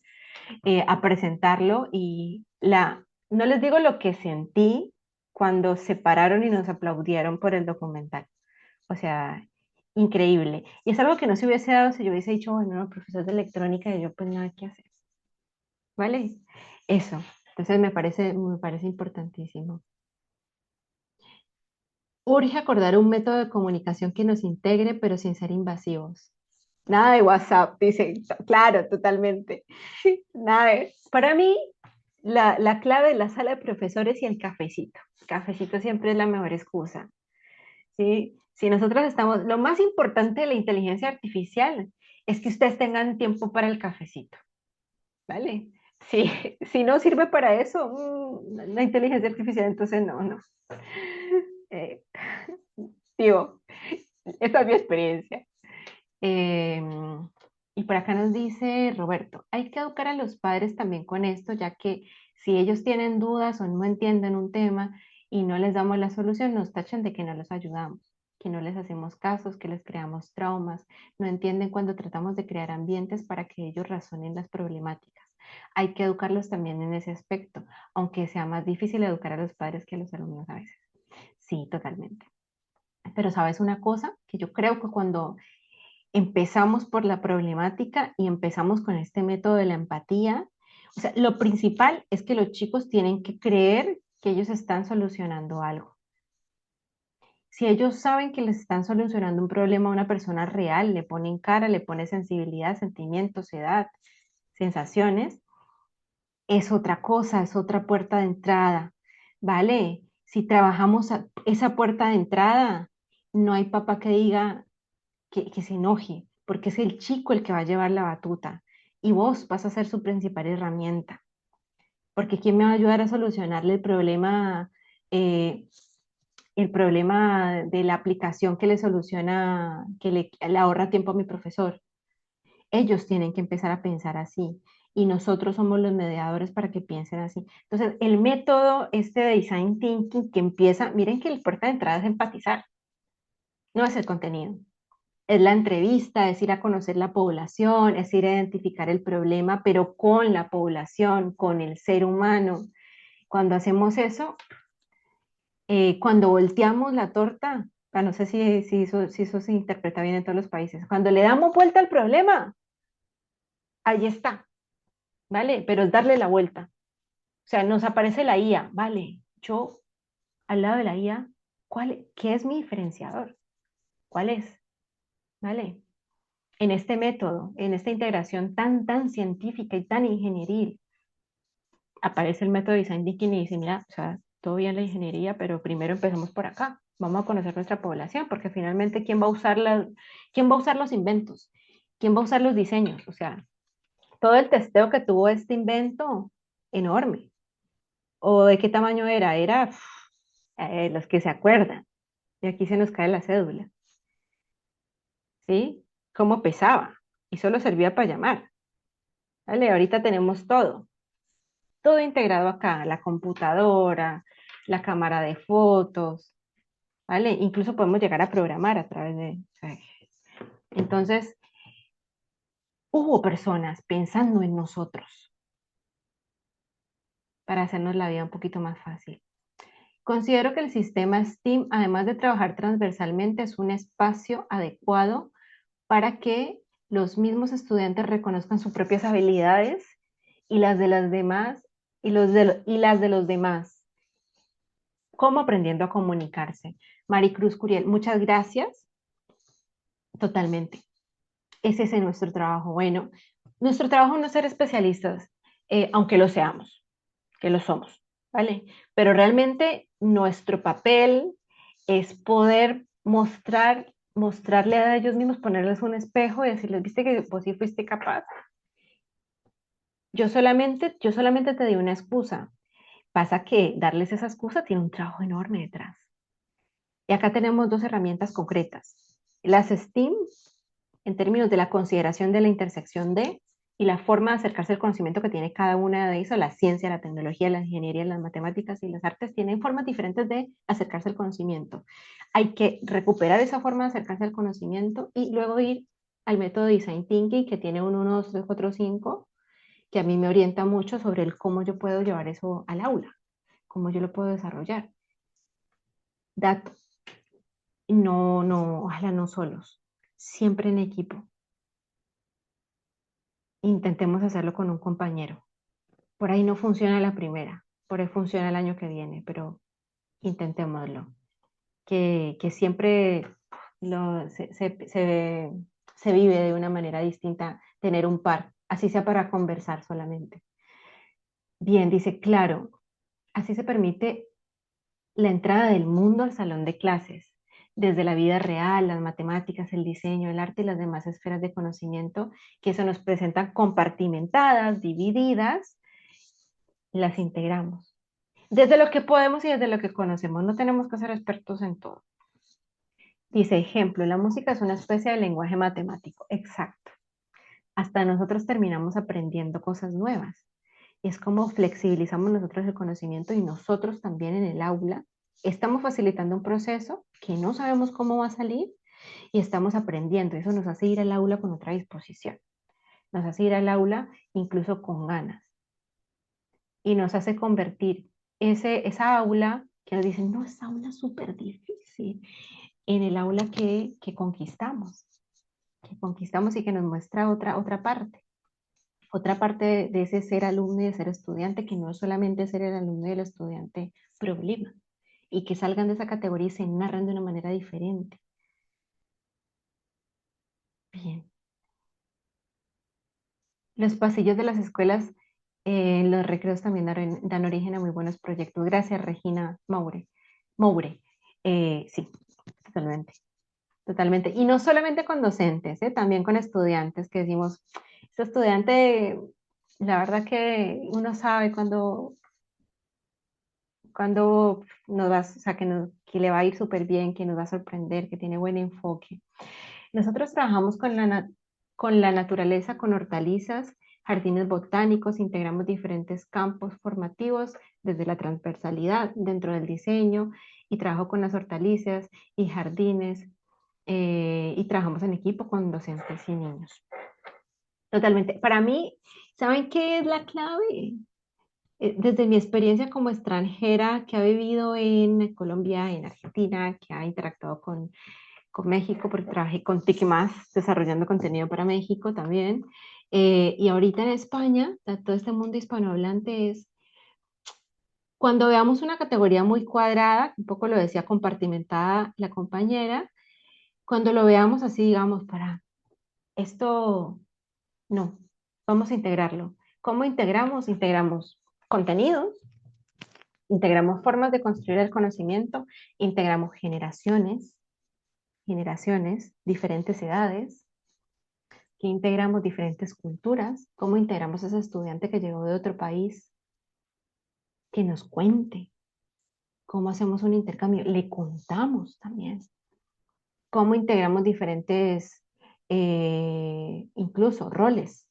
a presentarlo y no les digo lo que sentí cuando se pararon y nos aplaudieron por el documental. O sea, increíble. Y es algo que no se hubiese dado si yo hubiese dicho, bueno, no, profesor de electrónica y yo pues nada que hacer. ¿Vale? Eso. Entonces me parece importantísimo. Urge acordar un método de comunicación que nos integre, pero sin ser invasivos. Nada de WhatsApp, dice, claro, totalmente. Nada para mí, la clave es la sala de profesores y el cafecito. El cafecito siempre es la mejor excusa, ¿sí? Si nosotros estamos, lo más importante de la inteligencia artificial es que ustedes tengan tiempo para el cafecito, ¿vale? Si, si no sirve para eso, la inteligencia artificial, entonces no. Eh, digo, esta es mi experiencia. Eh, y por acá nos dice Roberto, hay que educar a los padres también con esto, ya que si ellos tienen dudas o no entienden un tema y no les damos la solución, nos tachan de que no los ayudamos, que no les hacemos casos, que les creamos traumas, no entienden cuando tratamos de crear ambientes para que ellos razonen las problemáticas. Hay que educarlos también en ese aspecto, aunque sea más difícil educar a los padres que a los alumnos a veces. Sí, totalmente. Pero sabes una cosa, que yo creo que cuando empezamos por la problemática y empezamos con este método de la empatía. O sea, lo principal es que los chicos tienen que creer que ellos están solucionando algo. Si ellos saben que les están solucionando un problema a una persona real, le ponen cara, le ponen sensibilidad, sentimientos, edad, sensaciones, es otra cosa, es otra puerta de entrada, ¿vale? Si trabajamos esa puerta de entrada, no hay papá que diga, que se enoje, porque es el chico el que va a llevar la batuta y vos vas a ser su principal herramienta, porque ¿quién me va a ayudar a solucionarle eh, el problema de la aplicación que le soluciona, que le ahorra tiempo a mi profesor? Ellos tienen que empezar a pensar así y nosotros somos los mediadores para que piensen así. Entonces, el método este de design thinking que empieza, miren que el puerta de entrada es empatizar, no es el contenido. Es la entrevista, es ir a conocer la población, es ir a identificar el problema, pero con la población, con el ser humano. Cuando hacemos eso, cuando volteamos la torta, no sé si eso se interpreta bien en todos los países, cuando le damos vuelta al problema, ahí está, ¿vale? Pero es darle la vuelta. O sea, nos aparece la IA, ¿vale? Yo, al lado de la IA, ¿qué es mi diferenciador? ¿Cuál es? ¿Vale? En este método, en esta integración tan científica y tan ingenieril, aparece el método de design thinking y dice, mira, o sea, todo bien la ingeniería, pero primero empecemos por acá. Vamos a conocer nuestra población, porque finalmente, ¿quién va a usar los inventos? ¿quién va a usar los diseños? O sea, todo el testeo que tuvo este invento, enorme. ¿O de qué tamaño era? Era los que se acuerdan. Y aquí se nos cae la cédula, ¿sí? ¿Cómo pesaba? Y solo servía para llamar, ¿vale? Ahorita tenemos todo integrado acá, la computadora, la cámara de fotos, ¿vale? Incluso podemos llegar a programar a través de... o sea, entonces, hubo personas pensando en nosotros para hacernos la vida un poquito más fácil. Considero que el sistema STEAM, además de trabajar transversalmente, es un espacio adecuado para que los mismos estudiantes reconozcan sus propias habilidades y las de las demás y las de los demás, como aprendiendo a comunicarse. Maricruz Curiel, muchas gracias. Totalmente. Ese es nuestro trabajo. Bueno, nuestro trabajo no es ser especialistas, aunque lo seamos, que lo somos, ¿vale? Pero realmente nuestro papel es poder mostrarle a ellos mismos, ponerles un espejo y decirles, viste que vos sí fuiste capaz. Yo solamente te di una excusa. Pasa que darles esa excusa tiene un trabajo enorme detrás. Y acá tenemos dos herramientas concretas. Las STEAM, en términos de la consideración de la intersección de y la forma de acercarse al conocimiento que tiene cada una de ellas, la ciencia, la tecnología, la ingeniería, las matemáticas y las artes tienen formas diferentes de acercarse al conocimiento. Hay que recuperar esa forma de acercarse al conocimiento y luego ir al método Design Thinking que tiene un 1, 2, 3, 4, 5, que a mí me orienta mucho sobre el cómo yo puedo llevar eso al aula, cómo yo lo puedo desarrollar. Dato, no, no, ojalá no solos, siempre en equipo. Intentemos hacerlo con un compañero. Por ahí no funciona la primera, por ahí funciona el año que viene, pero intentémoslo. Que siempre se vive de una manera distinta tener un par, así sea para conversar solamente. Bien, dice, claro, así se permite la entrada del mundo al salón de clases, desde la vida real, las matemáticas, el diseño, el arte y las demás esferas de conocimiento que se nos presentan compartimentadas, divididas, las integramos. Desde lo que podemos y desde lo que conocemos, no tenemos que ser expertos en todo. Dice, ejemplo, la música es una especie de lenguaje matemático. Exacto. Hasta nosotros terminamos aprendiendo cosas nuevas. Es como flexibilizamos nosotros el conocimiento y nosotros también en el aula estamos facilitando un proceso que no sabemos cómo va a salir y estamos aprendiendo. Eso nos hace ir al aula con otra disposición. Nos hace ir al aula incluso con ganas y nos hace convertir esa aula que nos dicen, no, esa aula es súper difícil, en el aula que conquistamos y que nos muestra otra parte. Otra parte de ese ser alumno y de ser estudiante, que no es solamente ser el alumno y el estudiante problema, y que salgan de esa categoría y se narran de una manera diferente. Bien. Los pasillos de las escuelas, los recreos también dan origen a muy buenos proyectos. Gracias, Regina Moure. Moure. Sí, totalmente. Totalmente. Y no solamente con docentes, también con estudiantes que decimos, este estudiante, la verdad que uno sabe cuando nos va, o sea, que le va a ir súper bien, que nos va a sorprender, que tiene buen enfoque. Nosotros trabajamos con la naturaleza, con hortalizas, jardines botánicos, integramos diferentes campos formativos desde la transversalidad dentro del diseño y trabajo con las hortalizas y jardines y trabajamos en equipo con docentes y niños. Totalmente. Para mí, ¿saben qué es la clave? Desde mi experiencia como extranjera que ha vivido en Colombia, en Argentina, que ha interactuado con México, porque trabajé con Más desarrollando contenido para México también, y ahorita en España, todo este mundo hispanohablante es, cuando veamos una categoría muy cuadrada, un poco lo decía compartimentada la compañera, cuando lo veamos así, digamos, para esto, no, vamos a integrarlo. ¿Cómo integramos? Integramos contenidos, integramos formas de construir el conocimiento, integramos generaciones, diferentes edades, que integramos diferentes culturas, cómo integramos a ese estudiante que llegó de otro país, que nos cuente, cómo hacemos un intercambio, le contamos también, cómo integramos diferentes, incluso roles,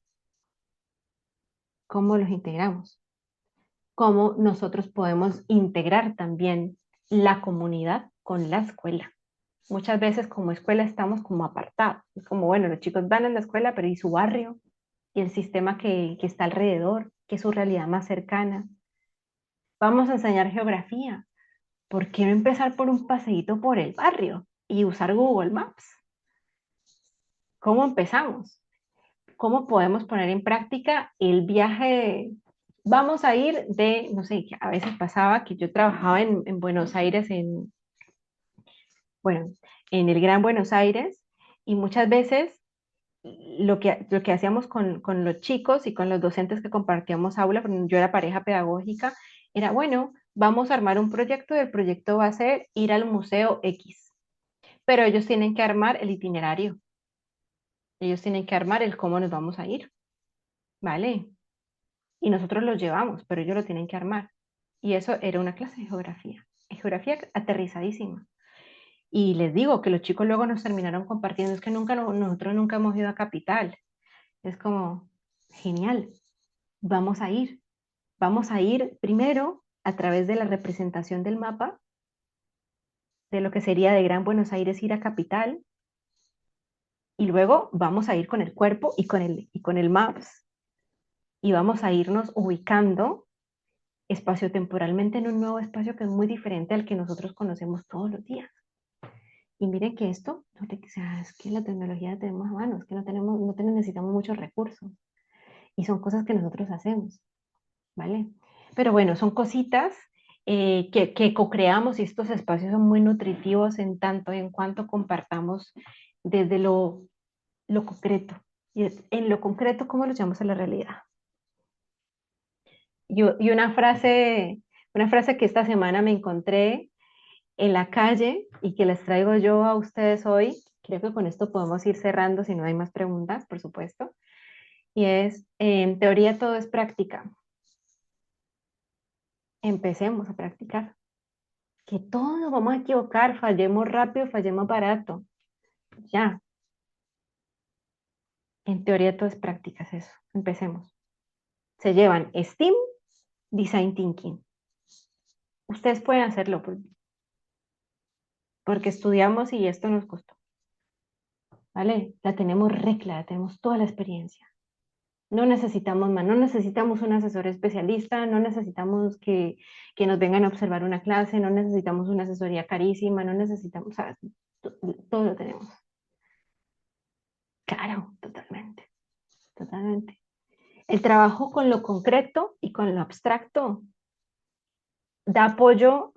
cómo los integramos, cómo nosotros podemos integrar también la comunidad con la escuela. Muchas veces como escuela estamos como apartados, es como, bueno, los chicos van a la escuela, pero ¿y su barrio? ¿Y el sistema que está alrededor? ¿Qué es su realidad más cercana? Vamos a enseñar geografía. ¿Por qué no empezar por un paseíto por el barrio y usar Google Maps? ¿Cómo empezamos? ¿Cómo podemos poner en práctica el viaje? Vamos a ir de, no sé, a veces pasaba que yo trabajaba en Buenos Aires, bueno, en el Gran Buenos Aires, y muchas veces lo que hacíamos con los chicos y con los docentes que compartíamos aula, porque yo era pareja pedagógica, era, bueno, vamos a armar un proyecto y el proyecto va a ser ir al Museo X, pero ellos tienen que armar el itinerario, ellos tienen que armar el cómo nos vamos a ir, ¿vale? Y nosotros los llevamos, pero ellos lo tienen que armar. Y eso era una clase de geografía aterrizadísima. Y les digo que los chicos luego nos terminaron compartiendo, es que nunca, nosotros nunca hemos ido a Capital. Es como, genial, vamos a ir. Vamos a ir primero a través de la representación del mapa, de lo que sería de Gran Buenos Aires ir a Capital, y luego vamos a ir con el cuerpo y con el Maps, y vamos a irnos ubicando espaciotemporalmente en un nuevo espacio que es muy diferente al que nosotros conocemos todos los días. Y miren que esto, o sea, es que la tecnología la tenemos a mano, es que necesitamos muchos recursos, y son cosas que nosotros hacemos, ¿vale? Pero bueno, son cositas que co-creamos, y estos espacios son muy nutritivos en tanto en cuanto compartamos desde lo concreto. Y en lo concreto, ¿cómo lo llevamos a la realidad? Y una frase que esta semana me encontré en la calle y que les traigo yo a ustedes hoy, creo que con esto podemos ir cerrando si no hay más preguntas, por supuesto, y es, en teoría todo es práctica. Empecemos a practicar. Que todos nos vamos a equivocar, fallemos rápido, fallemos barato. Ya, en teoría todo es práctica, es eso. Empecemos. Se llevan STEAM, Design Thinking. Ustedes pueden hacerlo porque estudiamos y esto nos costó, ¿vale? La tenemos re clara, tenemos toda la experiencia. No necesitamos más, no necesitamos un asesor especialista, no necesitamos que nos vengan a observar una clase, no necesitamos una asesoría carísima, no necesitamos, o sea, todo lo tenemos. Claro, totalmente, totalmente. El trabajo con lo concreto y con lo abstracto da apoyo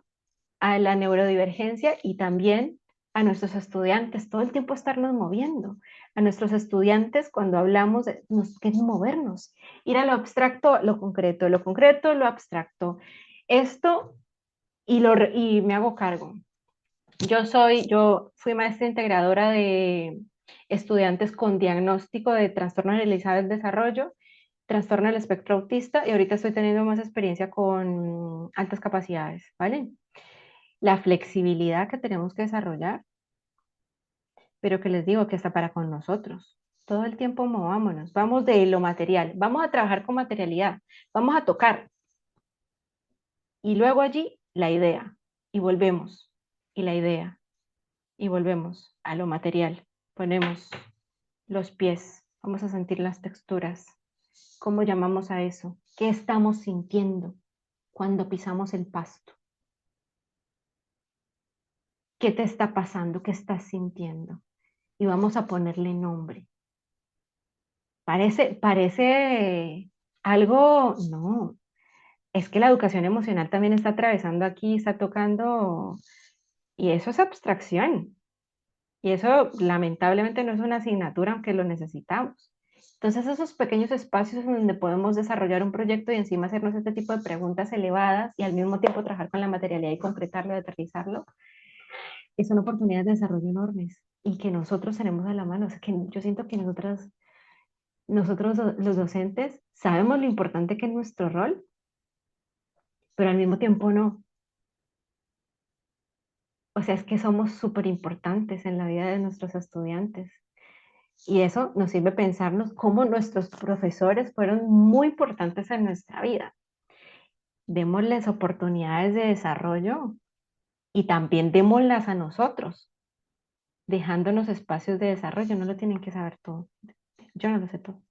a la neurodivergencia y también a nuestros estudiantes, todo el tiempo estarnos moviendo. A nuestros estudiantes, cuando hablamos, que es movernos, ir a lo concreto, lo abstracto. Esto, y me hago cargo. Yo fui maestra integradora de estudiantes con diagnóstico de trastorno generalizado del desarrollo, trastorno del espectro autista, y ahorita estoy teniendo más experiencia con altas capacidades, ¿vale? La flexibilidad que tenemos que desarrollar, pero que les digo que está para con nosotros. Todo el tiempo movámonos, vamos de lo material, vamos a trabajar con materialidad, vamos a tocar, y luego allí la idea, y volvemos, y la idea, y volvemos a lo material. Ponemos los pies, vamos a sentir las texturas. ¿Cómo llamamos a eso? ¿Qué estamos sintiendo cuando pisamos el pasto? ¿Qué te está pasando? ¿Qué estás sintiendo? Y vamos a ponerle nombre. Parece algo, no, es que la educación emocional también está atravesando aquí, está tocando, y eso es abstracción. Y eso lamentablemente no es una asignatura, aunque lo necesitamos. Entonces, esos pequeños espacios en donde podemos desarrollar un proyecto y encima hacernos este tipo de preguntas elevadas y al mismo tiempo trabajar con la materialidad y concretarlo y aterrizarlo, son oportunidades de desarrollo enormes y que nosotros tenemos a la mano. O sea, que yo siento que nosotras nosotros los docentes sabemos lo importante que es nuestro rol, pero al mismo tiempo no. O sea, es que somos súper importantes en la vida de nuestros estudiantes. Y eso nos sirve pensarnos cómo nuestros profesores fueron muy importantes en nuestra vida. Démosles oportunidades de desarrollo y también démoslas a nosotros, dejándonos espacios de desarrollo. No lo tienen que saber todo. Yo no lo sé todo.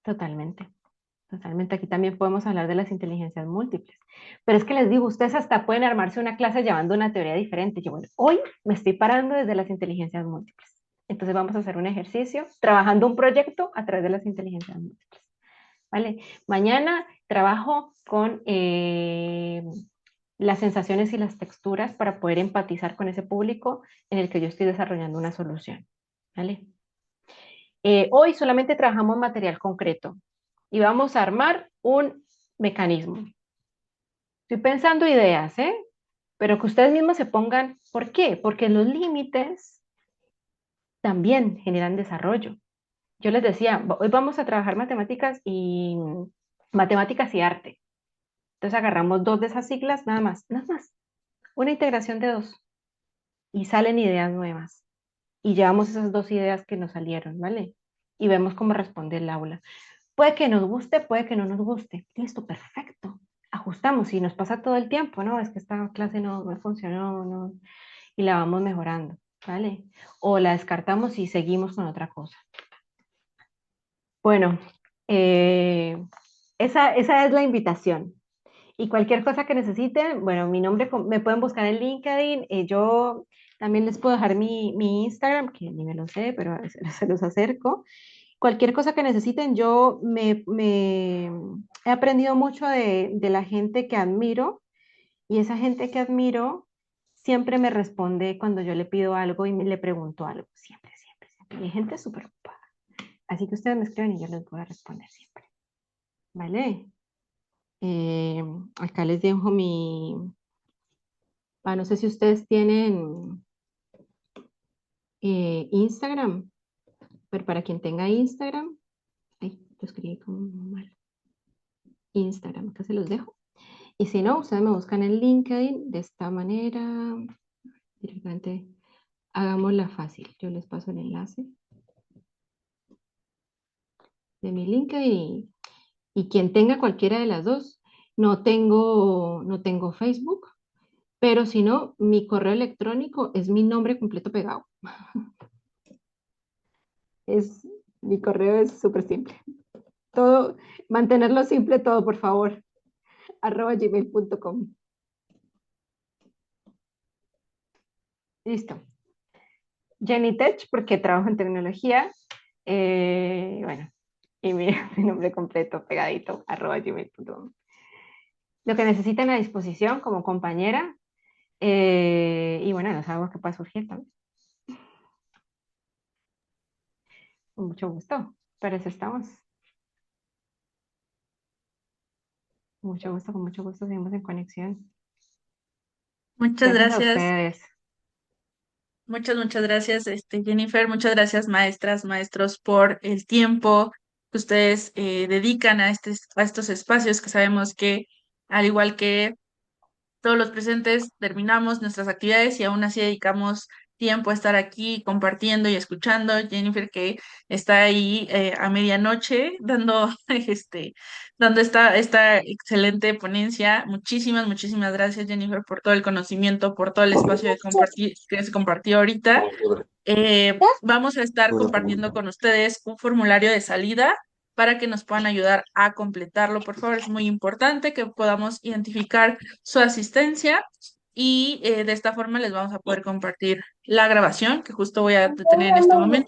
Totalmente. Totalmente, aquí también podemos hablar de las inteligencias múltiples. Pero es que les digo, ustedes hasta pueden armarse una clase llevando una teoría diferente. Yo, bueno, hoy me estoy parando desde las inteligencias múltiples. Entonces vamos a hacer un ejercicio trabajando un proyecto a través de las inteligencias múltiples. ¿Vale? Mañana trabajo con las sensaciones y las texturas para poder empatizar con ese público en el que yo estoy desarrollando una solución. ¿Vale? Hoy solamente trabajamos material concreto y vamos a armar un mecanismo. Estoy pensando ideas, ¿eh? Pero que ustedes mismos se pongan, ¿por qué? Porque los límites también generan desarrollo. Yo les decía, hoy vamos a trabajar matemáticas y arte. Entonces agarramos dos de esas siglas, nada más, una integración de dos y salen ideas nuevas. Y llevamos esas dos ideas que nos salieron, ¿vale? Y vemos cómo responde el aula. Puede que nos guste, puede que no nos guste. Listo, perfecto. Ajustamos y nos pasa todo el tiempo, ¿no? Es que esta clase no me funcionó, no, y la vamos mejorando, ¿vale? O la descartamos y seguimos con otra cosa. Bueno, eh, esa es la invitación. Y cualquier cosa que necesiten, bueno, mi nombre me pueden buscar en LinkedIn. Yo también les puedo dejar mi Instagram, que ni me lo sé, pero se los acerco. Cualquier cosa que necesiten, yo me he aprendido mucho de la gente que admiro y esa gente que admiro siempre me responde cuando yo le pido algo y le pregunto algo. Siempre, siempre, siempre. Y hay gente súper ocupada. Así que ustedes me escriben y yo les voy a responder siempre. ¿Vale? Eh, Acá les dejo no sé si ustedes tienen Instagram, pero para quien tenga Instagram, ay, lo escribí como mal. Instagram, acá se los dejo. Y si no, ustedes me buscan en LinkedIn de esta manera. Directamente hagámosla fácil. Yo les paso el enlace de mi LinkedIn y quien tenga cualquiera de las dos, no tengo Facebook, pero si no, mi correo electrónico es mi nombre completo pegado. Es, Mi correo es súper simple. Todo, mantenerlo simple todo, por favor. @gmail.com. Listo. Jenny Tech, porque trabajo en tecnología. Bueno, y mi nombre completo pegadito, @gmail.com. Lo que necesiten a disposición como compañera. Y bueno, no sabemos qué puede surgir también. Con mucho gusto. Para eso estamos. Con mucho gusto seguimos en conexión. Muchas Gracias a gracias. ustedes. Muchas gracias, Jennifer. Muchas gracias, maestras, maestros, por el tiempo que ustedes dedican a estos espacios que sabemos que, al igual que todos los presentes, terminamos nuestras actividades y aún así dedicamos tiempo a estar aquí compartiendo y escuchando. Jennifer, que está ahí a medianoche dando, dando esta excelente ponencia. Muchísimas gracias, Jennifer, por todo el conocimiento, por todo el espacio de compartir, que se compartió ahorita. Vamos a estar compartiendo con ustedes un formulario de salida para que nos puedan ayudar a completarlo. Por favor, es muy importante que podamos identificar su asistencia y de esta forma les vamos a poder compartir la grabación que justo voy a detener en este momento.